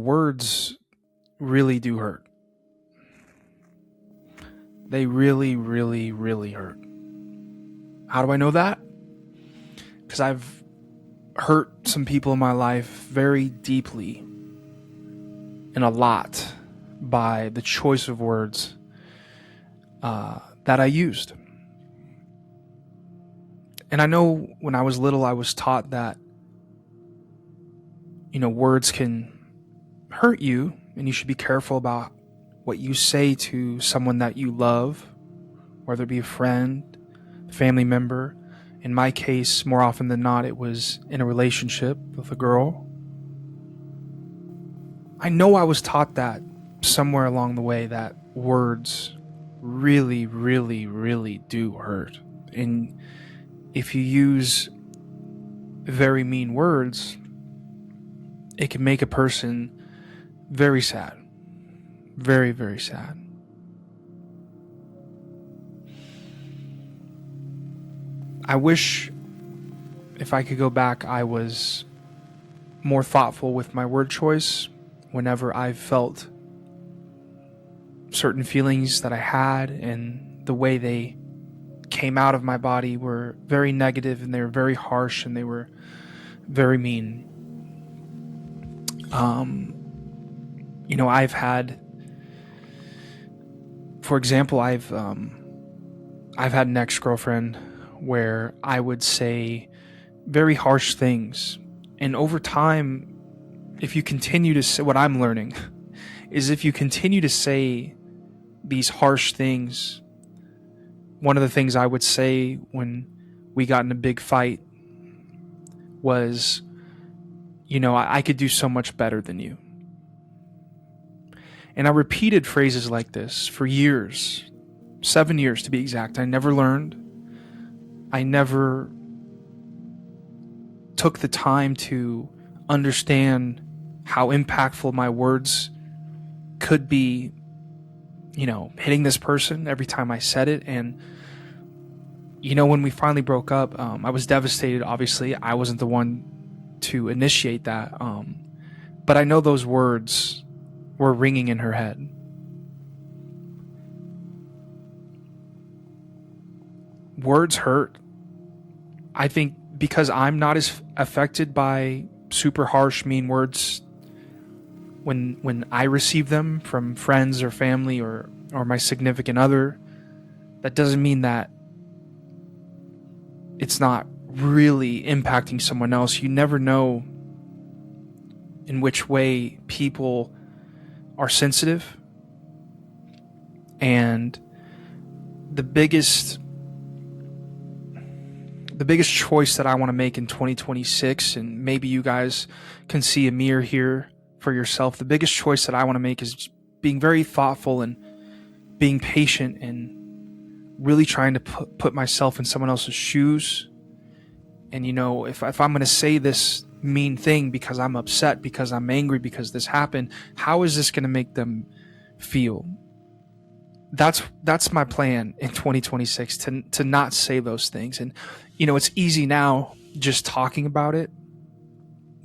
words really do hurt. They really, really, really hurt. How do I know that? Because I've hurt some people in my life very deeply and a lot by the choice of words that I used. And I know when I was little, I was taught that, words can hurt you, and you should be careful about what you say to someone that you love, whether it be a friend, family member. In my case, more often than not, it was in a relationship with a girl. I know I was taught that somewhere along the way, that words really, really, really do hurt. And if you use very mean words, it can make a person very sad. Very, very sad. I wish if I could go back, I was more thoughtful with my word choice whenever I felt certain feelings that I had, and the way they came out of my body were very negative, and they were very harsh, and they were very mean. I've had, for example, I've had an ex-girlfriend where I would say very harsh things, and over time, if you continue to say, what I'm learning is, if you continue to say these harsh things, one of the things I would say when we got in a big fight was, I could do so much better than you. And I repeated phrases like this for years, 7 years to be exact. I never learned. I never took the time to understand how impactful my words could be, hitting this person every time I said it. And, when we finally broke up, I was devastated. Obviously, I wasn't the one to initiate that. But I know those words were ringing in her head. Words hurt. I think because I'm not as affected by super harsh, mean words when I receive them from friends or family or my significant other, that doesn't mean that it's not really impacting someone else. You never know in which way people are sensitive. And the biggest choice that I want to make in 2026, and maybe you guys can see a mirror here for yourself, the biggest choice that I want to make is being very thoughtful and being patient and really trying to put myself in someone else's shoes. And if I'm going to say this mean thing because I'm upset, because I'm angry, because this happened, how is this going to make them feel? That's my plan in 2026, to not say those things. And it's easy now just talking about it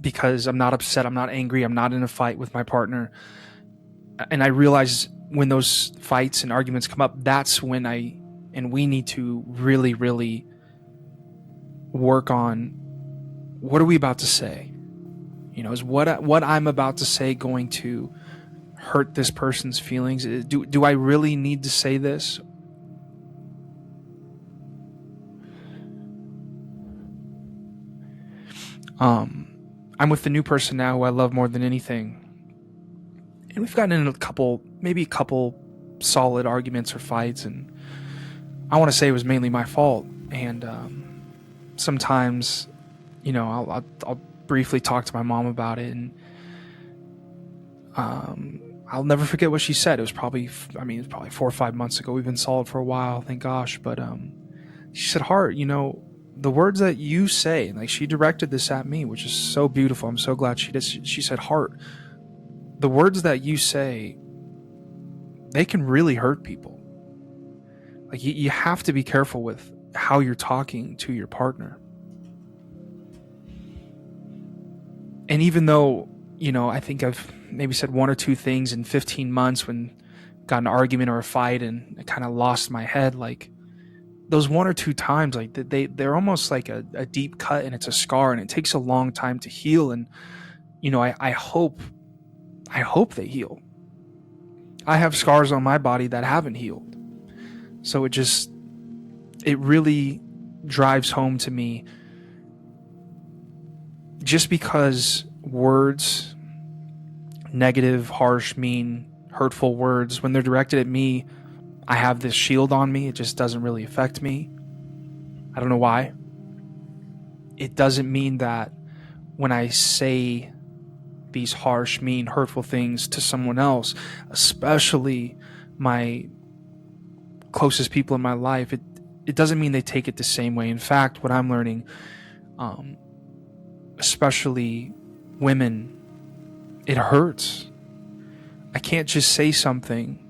because I'm not upset, I'm not angry, I'm not in a fight with my partner. And I realize when those fights and arguments come up, that's when we need to really, really work on, what are we about to say? Is what I'm about to say going to hurt this person's feelings? Do I really need to say this? I'm with the new person now who I love more than anything. And we've gotten in a couple solid arguments or fights, and I want to say it was mainly my fault. And sometimes, I'll briefly talk to my mom about it, and I'll never forget what she said. It was probably 4 or 5 months ago. We've been solid for a while, thank gosh. But she said, Hart, the words that you say, like, she directed this at me, which is so beautiful. I'm so glad she did. She said, Hart, the words that you say, they can really hurt people. Like, you have to be careful with how you're talking to your partner. And even though I think I've maybe said one or two things in 15 months when got an argument or a fight and I kind of lost my head. Like those one or two times, like they're almost like a deep cut, and it's a scar, and it takes a long time to heal. And I hope they heal. I have scars on my body that haven't healed. So it really drives home to me, just because words, negative, harsh, mean, hurtful words, when they're directed at me, I have this shield on me. It just doesn't really affect me. I don't know why. It doesn't mean that when I say these harsh, mean, hurtful things to someone else, especially my closest people in my life, it doesn't mean they take it the same way. In fact, what I'm learning, especially women, it hurts. I can't just say something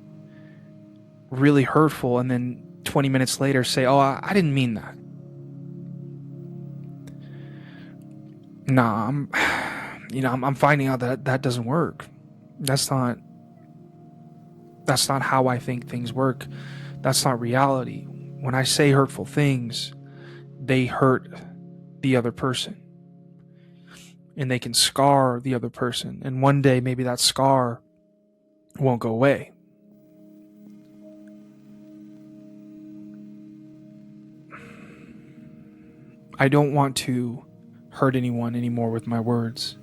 really hurtful and then 20 minutes later say, oh, I didn't mean that. Nah, I'm finding out that doesn't work. That's not how I think things work. That's not reality. When I say hurtful things, they hurt the other person. And they can scar the other person. And one day, maybe that scar won't go away. I don't want to hurt anyone anymore with my words.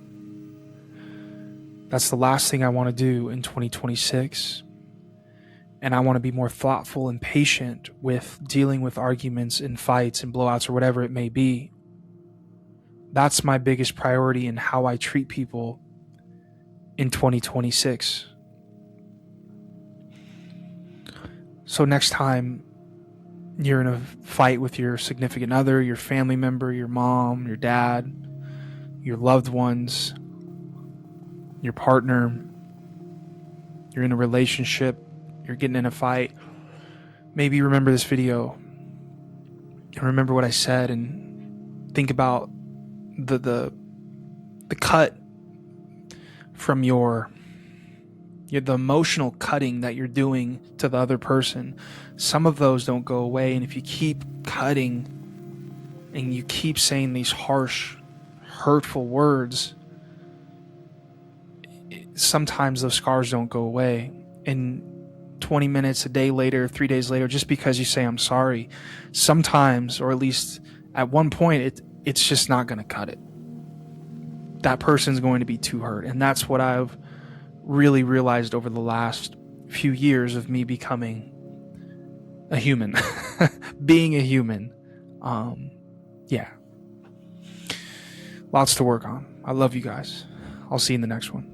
That's the last thing I want to do in 2026. And I want to be more thoughtful and patient with dealing with arguments and fights and blowouts or whatever it may be. That's my biggest priority in how I treat people in 2026. So next time you're in a fight with your significant other, your family member, your mom, your dad, your loved ones, your partner, you're in a relationship, you're getting in a fight, maybe remember this video and remember what I said and think about the cut from the emotional cutting that you're doing to the other person. Some of those don't go away, and if you keep cutting and you keep saying these harsh, hurtful words, sometimes those scars don't go away. And 20 minutes, a day later, 3 days later, just because you say I'm sorry, sometimes, or at least at one point, it's just not going to cut it. That person's going to be too hurt. And that's what I've really realized over the last few years of me becoming a human, being a human. Yeah. Lots to work on. I love you guys. I'll see you in the next one.